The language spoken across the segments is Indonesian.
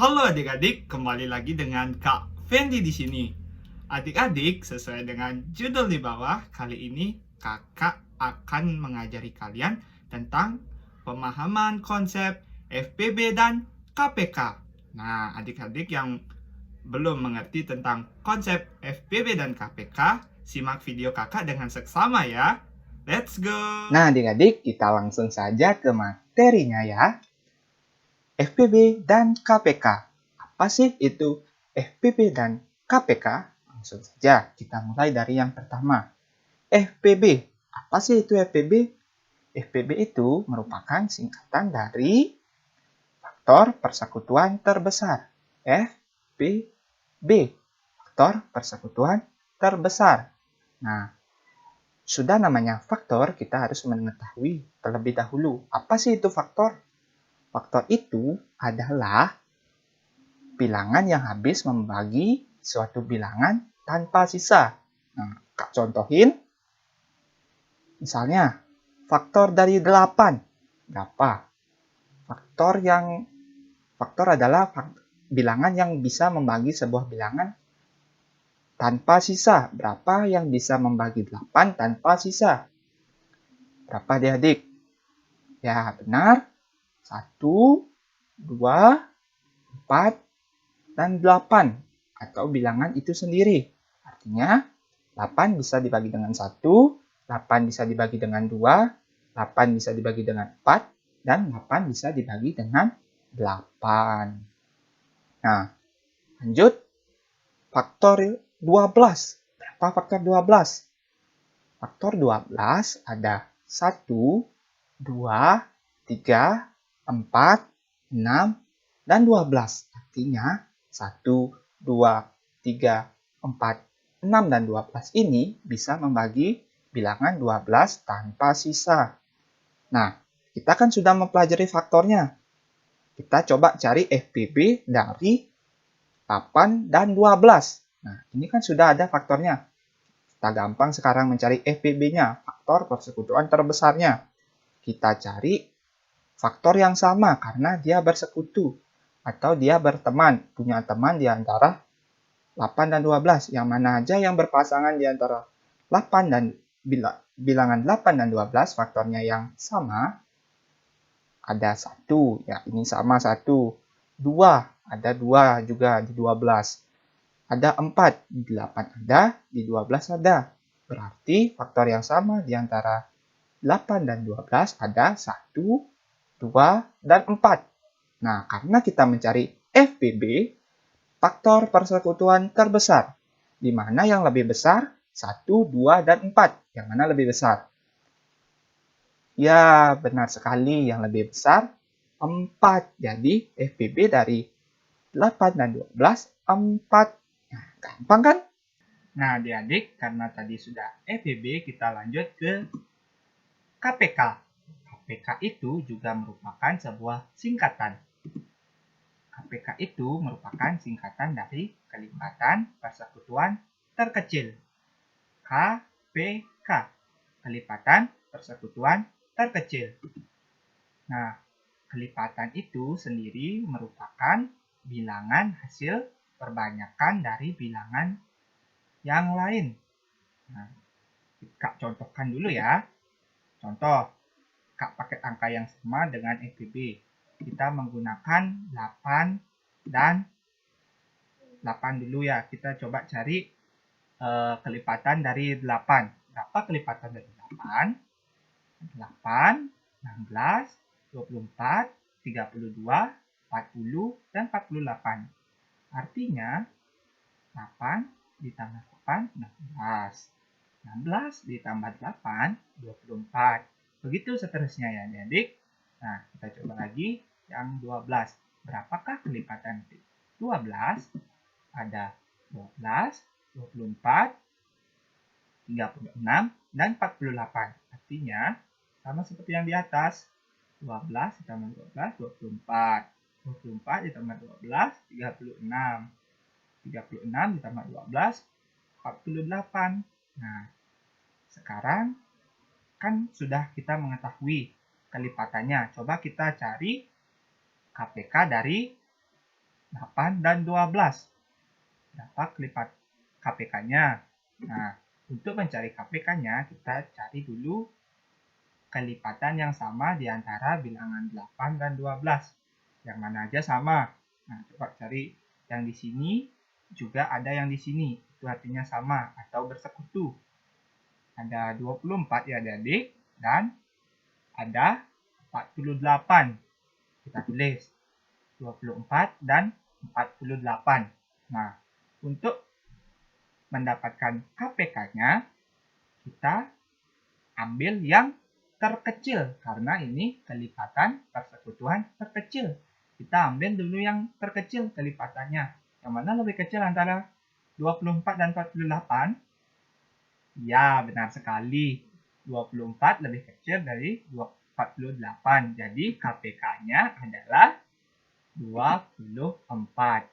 Halo adik-adik, kembali lagi dengan Kak Fendi di sini. Adik-adik, sesuai dengan judul di bawah, kali ini kakak akan mengajari kalian tentang pemahaman konsep FPB dan KPK. Nah, adik-adik yang belum mengerti tentang konsep FPB dan KPK, simak video kakak dengan seksama ya. Let's go! Nah, adik-adik, kita langsung saja ke materinya ya. FPB dan KPK. Apa sih itu FPB dan KPK? Langsung saja kita mulai dari yang pertama. FPB. Apa sih itu FPB? FPB itu merupakan singkatan dari faktor persekutuan terbesar. FPB. Faktor persekutuan terbesar. Nah, sudah namanya faktor, kita harus mengetahui terlebih dahulu. Apa sih itu faktor? Faktor itu adalah bilangan yang habis membagi suatu bilangan tanpa sisa. Nah, Kak contohin. Misalnya, faktor dari 8. Berapa? Faktor adalah bilangan yang bisa membagi sebuah bilangan tanpa sisa. Berapa yang bisa membagi 8 tanpa sisa? Berapa adik-adik? Ya, benar. 1, 2, 4, dan 8. Atau bilangan itu sendiri. Artinya, 8 bisa dibagi dengan 1, 8 bisa dibagi dengan 2, 8 bisa dibagi dengan 4, dan 8 bisa dibagi dengan 8. Nah, lanjut. Faktor 12. Berapa faktor 12? Faktor 12 ada 1, 2, 3, 4, 6, dan 12. Artinya 1, 2, 3, 4, 6, dan 12 ini bisa membagi bilangan 12 tanpa sisa. Nah, kita kan sudah mempelajari faktornya. Kita coba cari FPB dari 8 dan 12. Nah, ini kan sudah ada faktornya. Kita gampang sekarang mencari FPB-nya, faktor persekutuan terbesarnya. Kita cari faktor yang sama karena dia bersekutu atau dia berteman, punya teman di antara 8 dan 12. Yang mana aja yang berpasangan di antara 8 dan bilangan 8 dan 12 faktornya yang sama. Ada 1, ya ini sama 1. 2, ada 2 juga di 12. Ada 4, di 8 ada, di 12 ada. Berarti faktor yang sama di antara 8 dan 12 ada 1, 2, dan 4. Nah, karena kita mencari FPB, faktor persekutuan terbesar, di mana yang lebih besar 1, 2, dan 4. Yang mana lebih besar? Ya, benar sekali. Yang lebih besar 4. Jadi, FPB dari 8 dan 12, 4. Nah, gampang kan? Nah, adik-adik, karena tadi sudah FPB, kita lanjut ke KPK. KPK itu juga merupakan sebuah singkatan. KPK itu merupakan singkatan dari kelipatan persekutuan terkecil. KPK, kelipatan persekutuan terkecil. Nah, kelipatan itu sendiri merupakan bilangan hasil perbanyakan dari bilangan yang lain. Nah, Kak contohkan dulu ya. Contoh, Kak pakai angka yang sama dengan FPB. Kita menggunakan 8 dan 8 dulu ya. Kita coba cari kelipatan dari 8. Berapa kelipatan dari 8? 8, 16, 24, 32, 40, dan 48. Artinya 8 ditambah 8, 16. 16 ditambah 8, 24. Begitu seterusnya ya adik. Nah, kita coba lagi yang 12. Berapakah kelipatan 12? Ada 12, 24, 36, dan 48. Artinya, sama seperti yang di atas. 12 ditambah 12, 24. 24 ditambah 12, 36. 36 ditambah 12, 48. Nah, sekarang kan sudah kita mengetahui kelipatannya. Coba kita cari KPK dari 8, dan 12. Berapa kelipat KPK-nya? Nah, untuk mencari KPK-nya, kita cari dulu kelipatan yang sama di antara bilangan 8 dan 12. Yang mana aja sama. Nah, coba cari yang di sini, juga ada yang di sini. Itu artinya sama atau bersekutu. Ada 24 ya adik-adik, dan ada 48. Kita tulis 24 dan 48. Nah, untuk mendapatkan KPK-nya, kita ambil yang terkecil karena ini kelipatan persekutuan terkecil. Kita ambil dulu yang terkecil kelipatannya. Yang mana lebih kecil antara 24 dan 48? Ya, benar sekali. 24 lebih kecil dari 48. Jadi KPK-nya adalah 24.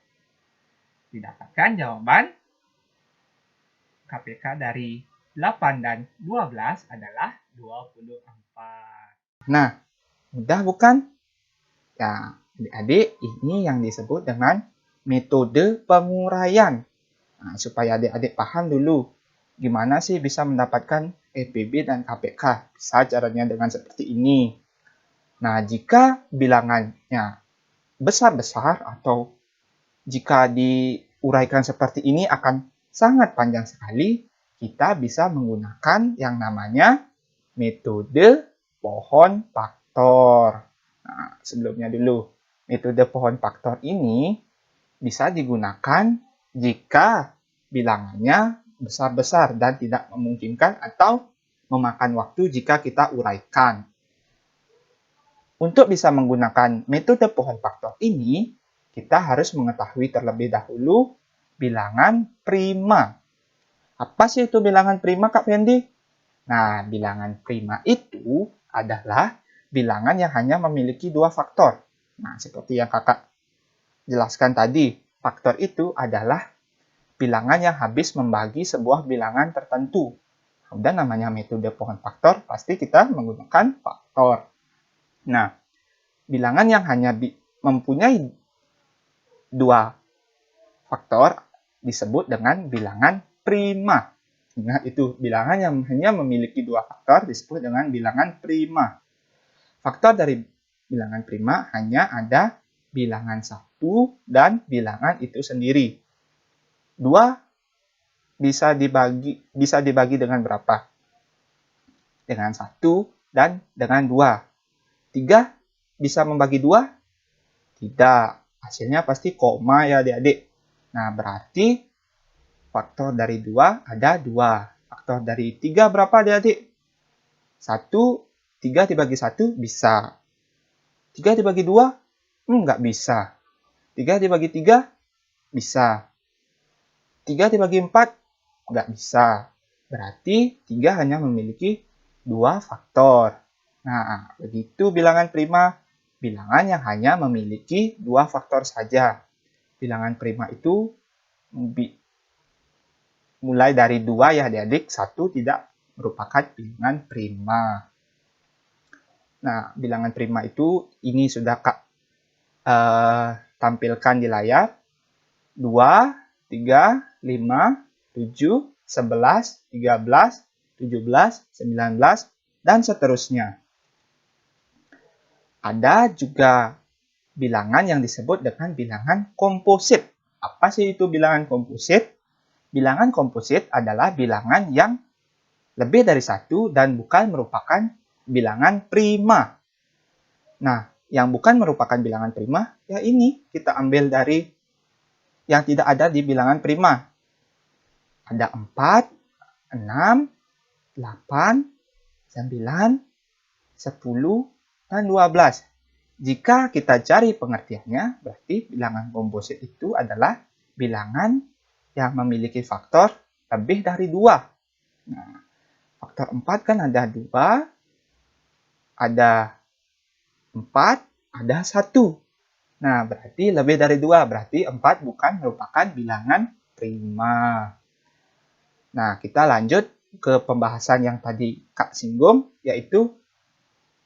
Didapatkan jawaban KPK dari 8 dan 12 adalah 24. Nah, mudah bukan? Ya, adik-adik, ini yang disebut dengan metode penguraian. Nah, supaya adik-adik paham dulu, gimana sih bisa mendapatkan EPB dan KPK? Bisa caranya dengan seperti ini. Nah, jika bilangannya besar-besar atau jika diuraikan seperti ini akan sangat panjang sekali, kita bisa menggunakan yang namanya metode pohon faktor. Nah, sebelumnya dulu, metode pohon faktor ini bisa digunakan jika bilangannya besar-besar dan tidak memungkinkan atau memakan waktu jika kita uraikan. Untuk bisa menggunakan metode pohon faktor ini, kita harus mengetahui terlebih dahulu bilangan prima. Apa sih itu bilangan prima, Kak Fendi? Nah, bilangan prima itu adalah bilangan yang hanya memiliki dua faktor. Nah, seperti yang kakak jelaskan tadi, faktor itu adalah bilangan yang habis membagi sebuah bilangan tertentu. Dan namanya metode pohon faktor, pasti kita menggunakan faktor. Nah, bilangan yang hanya mempunyai dua faktor disebut dengan bilangan prima. Ingat itu, bilangan yang hanya memiliki dua faktor disebut dengan bilangan prima. Faktor dari bilangan prima hanya ada bilangan satu dan bilangan itu sendiri. Dua bisa dibagi dengan berapa? Dengan satu dan dengan dua. Tiga bisa membagi dua? Tidak. Hasilnya pasti koma ya adik-adik. Nah, berarti faktor dari 2 ada 2. Faktor dari 3 berapa adik-adik? 1, 3 dibagi 1 bisa. 3 dibagi 2? Enggak bisa. 3 dibagi 3? Bisa. 3 dibagi 4? Enggak bisa. Berarti 3 hanya memiliki 2 faktor. Nah, begitu bilangan prima. Bilangan yang hanya memiliki 2 faktor saja. Bilangan prima itu mulai dari 2 ya adik-adik, 1 tidak merupakan bilangan prima. Nah, bilangan prima itu ini sudah Kak tampilkan di layar. 2, 3, 5, 7, 11, 13, 17, 19, dan seterusnya. Ada juga bilangan yang disebut dengan bilangan komposit. Apa sih itu bilangan komposit? Bilangan komposit adalah bilangan yang lebih dari satu dan bukan merupakan bilangan prima. Nah, yang bukan merupakan bilangan prima, ya ini kita ambil dari yang tidak ada di bilangan prima. Ada 4, 6, 8, 9, 10, dan 12. Jika kita cari pengertiannya, berarti bilangan komposit itu adalah bilangan yang memiliki faktor lebih dari 2. Nah, faktor 4 kan ada 2, ada 4, ada 1. Nah, berarti lebih dari 2. Berarti 4 bukan merupakan bilangan prima. Nah, kita lanjut ke pembahasan yang tadi Kak singgung, yaitu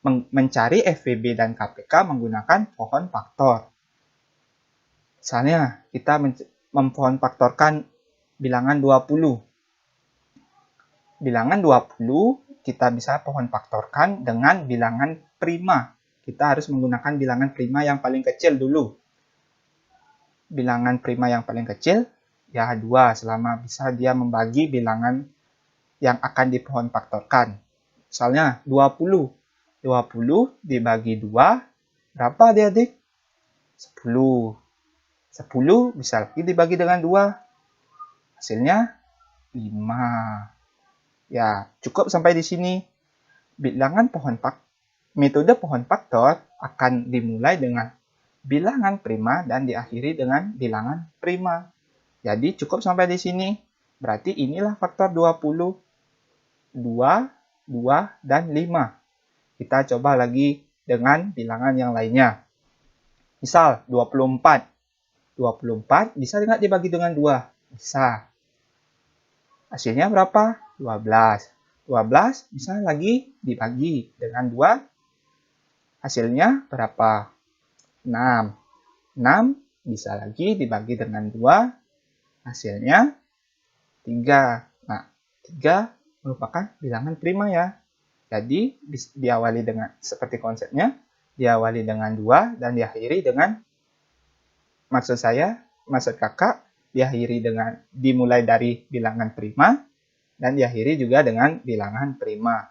mencari FVB dan KPK menggunakan pohon faktor. Misalnya, kita mempohon faktorkan bilangan 20. Bilangan 20 kita bisa pohon faktorkan dengan bilangan prima. Kita harus menggunakan bilangan prima yang paling kecil dulu. Bilangan prima yang paling kecil, ya 2, selama bisa dia membagi bilangan yang akan dipohon faktorkan. Misalnya 20. 20 dibagi 2, berapa adik-adik? 10. 10 bisa lagi dibagi dengan 2. Hasilnya 5. Ya, cukup sampai di sini. Metode pohon faktor akan dimulai dengan bilangan prima dan diakhiri dengan bilangan prima. Jadi cukup sampai di sini. Berarti inilah faktor 20. 2, 2, dan 5. Kita coba lagi dengan bilangan yang lainnya. Misal 24. 24 bisa nggak dibagi dengan 2? Bisa. Hasilnya berapa? 12. 12 bisa lagi dibagi dengan 2. Hasilnya berapa? 6. 6 bisa lagi dibagi dengan 2. Hasilnya 3. Nah, 3 merupakan bilangan prima ya. Jadi diawali dengan seperti konsepnya, diawali dengan 2 dan diakhiri dengan, maksud kakak, dimulai dari bilangan prima dan diakhiri juga dengan bilangan prima.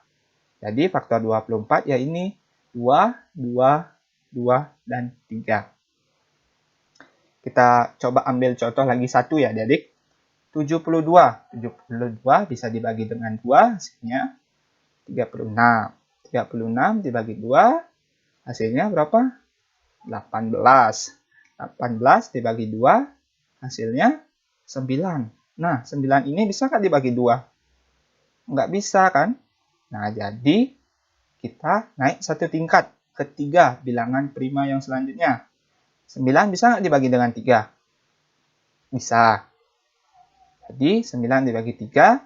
Jadi faktor 24 ya ini 2, 2, 2, dan 3. Kita coba ambil contoh lagi satu ya adik. 72. 72 bisa dibagi dengan 2, hasilnya 36. 36 dibagi 2, hasilnya berapa? 18. 18 dibagi 2, hasilnya 9. Nah, 9 ini bisa nggak dibagi 2? Nggak bisa kan? Nah, jadi kita naik satu tingkat ke 3 bilangan prima yang selanjutnya. 9 bisa nggak dibagi dengan 3? Bisa. Jadi 9 dibagi 3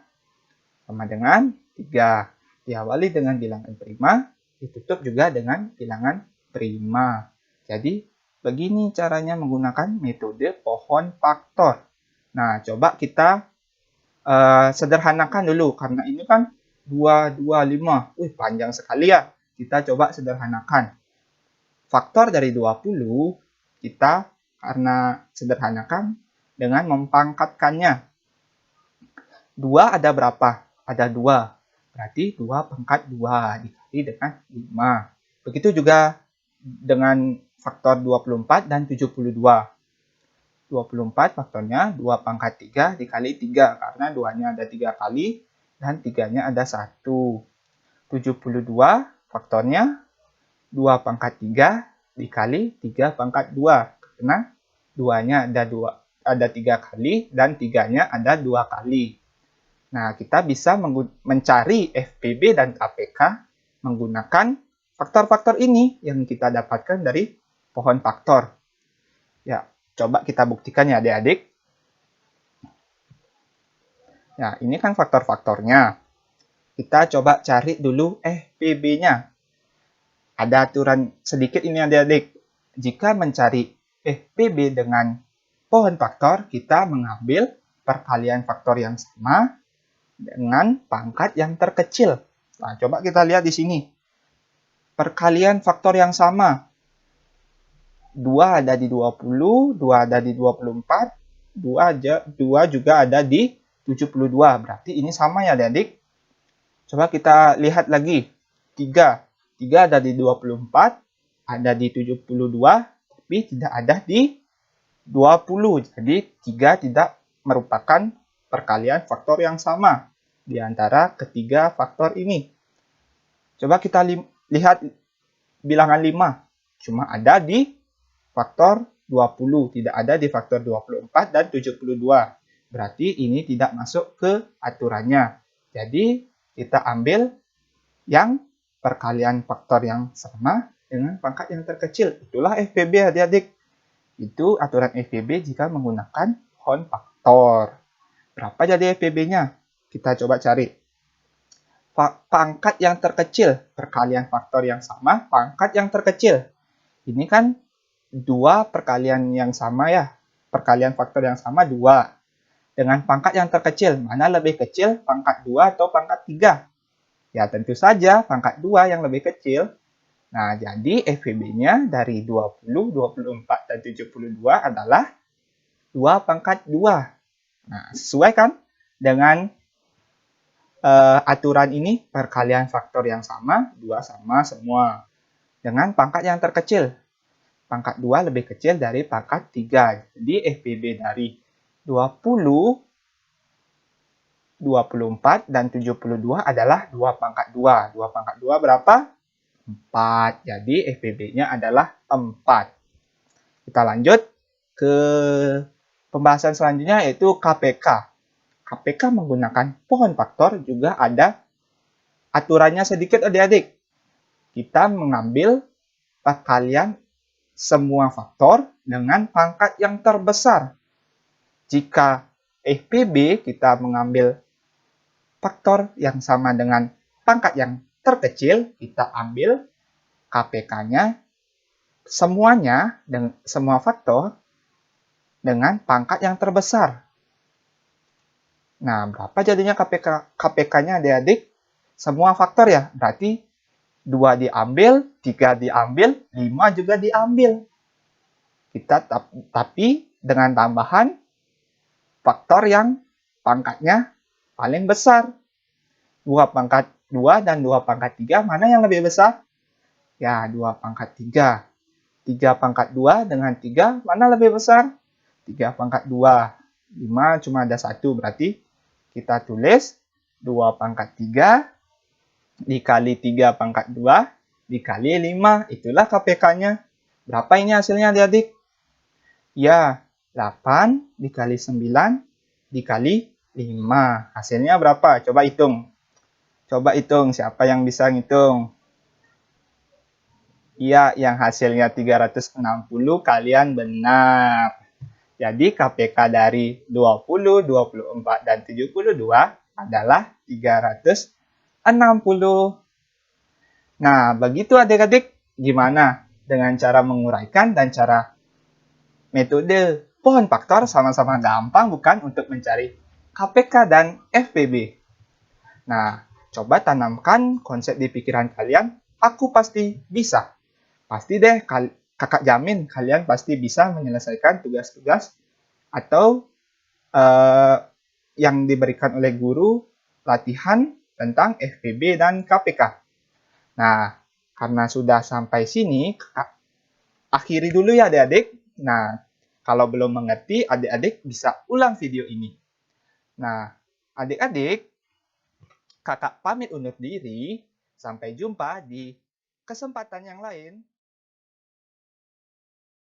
sama dengan 3. Diawali dengan bilangan prima, ditutup juga dengan bilangan prima. Jadi begini caranya menggunakan metode pohon faktor. Nah, coba kita sederhanakan dulu, karena ini kan 2, 2, 5. Panjang sekali ya. Kita coba sederhanakan. Faktor dari 20, kita karena sederhanakan dengan mempangkatkannya. 2 ada berapa? Ada 2. Berarti 2 pangkat 2 dikali dengan 5. Begitu juga dengan faktor 24 dan 72. 24 faktornya 2 pangkat 3 dikali 3. Karena 2-nya ada 3 kali dan 3-nya ada 1. 72 faktornya 2 pangkat 3 dikali 3 pangkat 2. Karena 2-nya ada 3 kali dan 3-nya ada 2 kali. Nah, kita bisa mencari FPB dan KPK menggunakan faktor-faktor ini yang kita dapatkan dari pohon faktor. Ya, coba kita buktikan ya adik-adik. Ya, ini kan faktor-faktornya. Kita coba cari dulu FPB-nya. Ada aturan sedikit ini adik-adik. Jika mencari FPB dengan pohon faktor, kita mengambil perkalian faktor yang sama dengan pangkat yang terkecil. Nah, coba kita lihat di sini. Perkalian faktor yang sama. 2 ada di 20, 2 ada di 24, 2 juga ada di 72. Berarti ini sama ya adik. Coba kita lihat lagi. 3 ada di 24, ada di 72, tapi tidak ada di 20. Jadi 3 tidak merupakan perkalian faktor yang sama di antara ketiga faktor ini. Coba kita lihat bilangan 5. Cuma ada di faktor 20, tidak ada di faktor 24 dan 72. Berarti ini tidak masuk ke aturannya. Jadi kita ambil yang perkalian faktor yang sama dengan pangkat yang terkecil. Itulah FPB adik-adik. Itu aturan FPB jika menggunakan pohon faktor. Berapa jadi FPB-nya? Kita coba cari. Pangkat yang terkecil, perkalian faktor yang sama, pangkat yang terkecil. Ini kan 2 perkalian yang sama ya. perkalian faktor yang sama 2. Dengan pangkat yang terkecil, mana lebih kecil, pangkat 2 atau pangkat 3? Ya, tentu saja pangkat 2 yang lebih kecil. Nah, jadi FPB-nya dari 20, 24, dan 72 adalah 2 pangkat 2. Nah, sesuai kan dengan aturan ini, perkalian faktor yang sama, 2 sama semua. Dengan pangkat yang terkecil. Pangkat 2 lebih kecil dari pangkat 3. Jadi FPB dari 20, 24, dan 72 adalah 2 pangkat 2. 2 pangkat 2 berapa? 4. Jadi FPB-nya adalah 4. Kita lanjut ke pembahasan selanjutnya yaitu KPK. KPK menggunakan pohon faktor juga ada aturannya sedikit adik-adik. Kita mengambil perkalian semua faktor dengan pangkat yang terbesar. Jika FPB kita mengambil faktor yang sama dengan pangkat yang terkecil, kita ambil KPK-nya semuanya dengan semua faktor dengan pangkat yang terbesar. Nah, berapa jadinya KPK-nya adik-adik? Semua faktor ya, berarti 2 diambil, 3 diambil, 5 juga diambil. Tapi dengan tambahan faktor yang pangkatnya paling besar. 2 pangkat 2 dan 2 pangkat 3, mana yang lebih besar? Ya, 2 pangkat 3. 3 pangkat 2 dengan 3, mana lebih besar? 3 pangkat 2. 5 cuma ada 1, berarti kita tulis 2 pangkat 3 dikali 3 pangkat 2 dikali 5. Itulah KPK-nya. Berapa ini hasilnya adik-adik? Ya, 8 dikali 9 dikali 5. Hasilnya berapa? Coba hitung. Coba hitung, siapa yang bisa ngitung? Iya, yang hasilnya 360, kalian benar. Jadi KPK dari 20, 24, dan 72 adalah 360. Nah, begitu adik-adik, gimana dengan cara menguraikan dan cara metode pohon faktor sama-sama gampang bukan untuk mencari KPK dan FPB? Nah, coba tanamkan konsep di pikiran kalian, aku pasti bisa. Pasti deh, kakak jamin kalian pasti bisa menyelesaikan tugas-tugas atau yang diberikan oleh guru latihan tentang FPB dan KPK. Nah, karena sudah sampai sini, akhiri dulu ya adik-adik. Nah, kalau belum mengerti, adik-adik bisa ulang video ini. Nah, adik-adik, kakak pamit undur diri. Sampai jumpa di kesempatan yang lain.